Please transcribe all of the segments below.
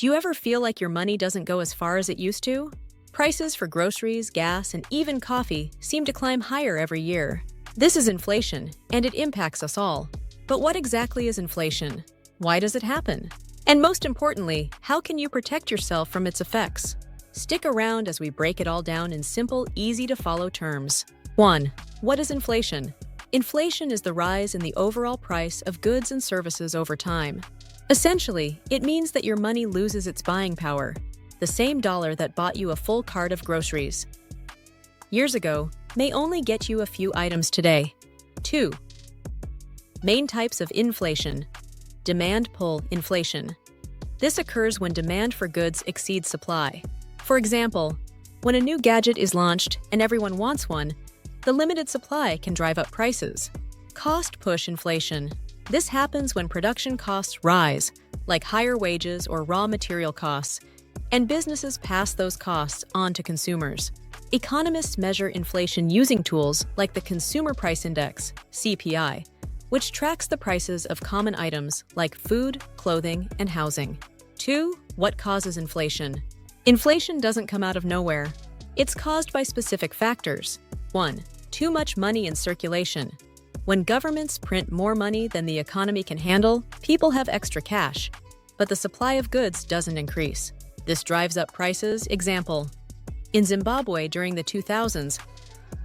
Do you ever feel like your money doesn't go as far as it used to? Prices for groceries, gas, and even coffee seem to climb higher every year. This is inflation, and it impacts us all. But what exactly is inflation? Why does it happen? And most importantly, how can you protect yourself from its effects? Stick around as we break it all down in simple, easy-to-follow terms. 1. What is inflation? Inflation is the rise in the overall price of goods and services over time. Essentially, it means that your money loses its buying power, the same dollar that bought you a full cart of groceries years ago may only get you a few items today. 2. Main types of inflation. Demand pull inflation. This occurs when demand for goods exceeds supply. For example, when a new gadget is launched and everyone wants one, the limited supply can drive up prices. Cost push inflation. This happens when production costs rise, like higher wages or raw material costs, and businesses pass those costs on to consumers. Economists measure inflation using tools like the Consumer Price Index, CPI, which tracks the prices of common items like food, clothing, and housing. 2. What causes inflation? Inflation doesn't come out of nowhere. It's caused by specific factors. 1. Too much money in circulation. When governments print more money than the economy can handle, people have extra cash, but the supply of goods doesn't increase. This drives up prices. Example: in Zimbabwe during the 2000s,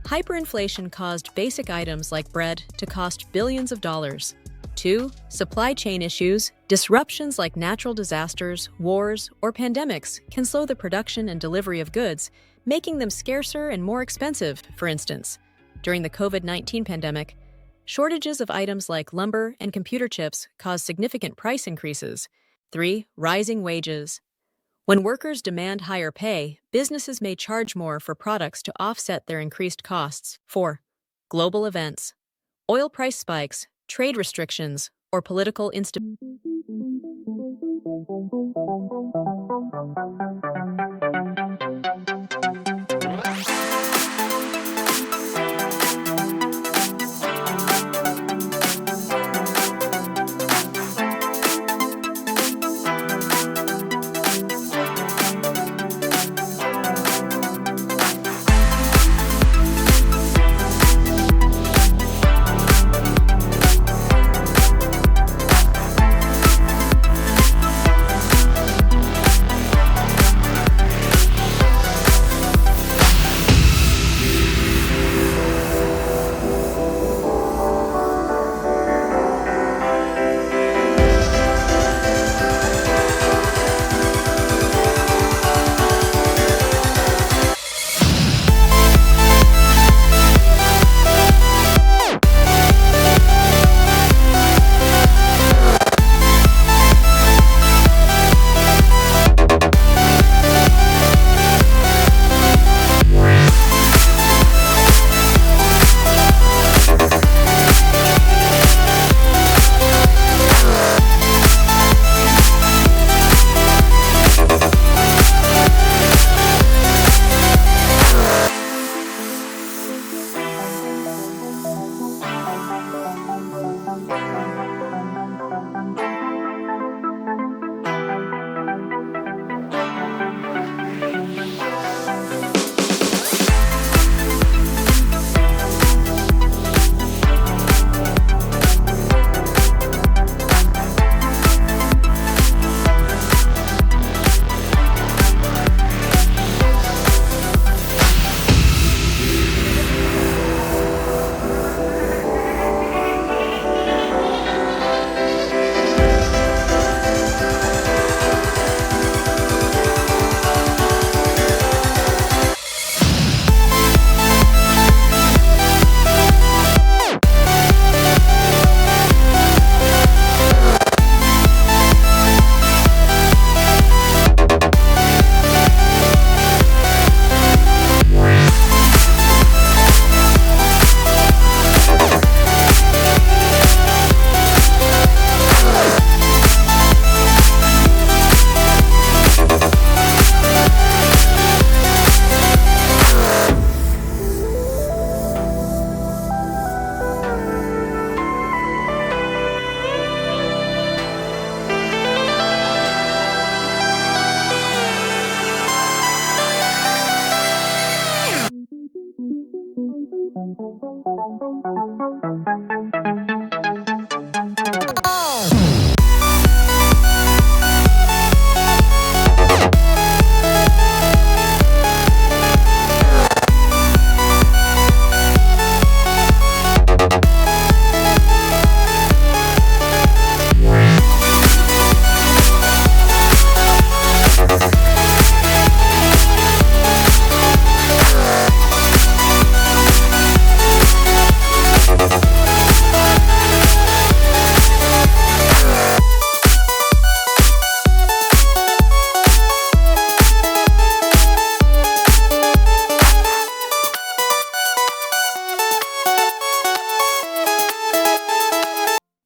hyperinflation caused basic items like bread to cost billions of dollars. 2. Supply chain issues. Disruptions like natural disasters, wars, or pandemics can slow the production and delivery of goods, making them scarcer and more expensive. For instance, during the COVID-19 pandemic, shortages of items like lumber and computer chips caused significant price increases. 3. Rising wages. When workers demand higher pay, businesses may charge more for products to offset their increased costs. 4. Global events. Oil price spikes, trade restrictions, or political instability.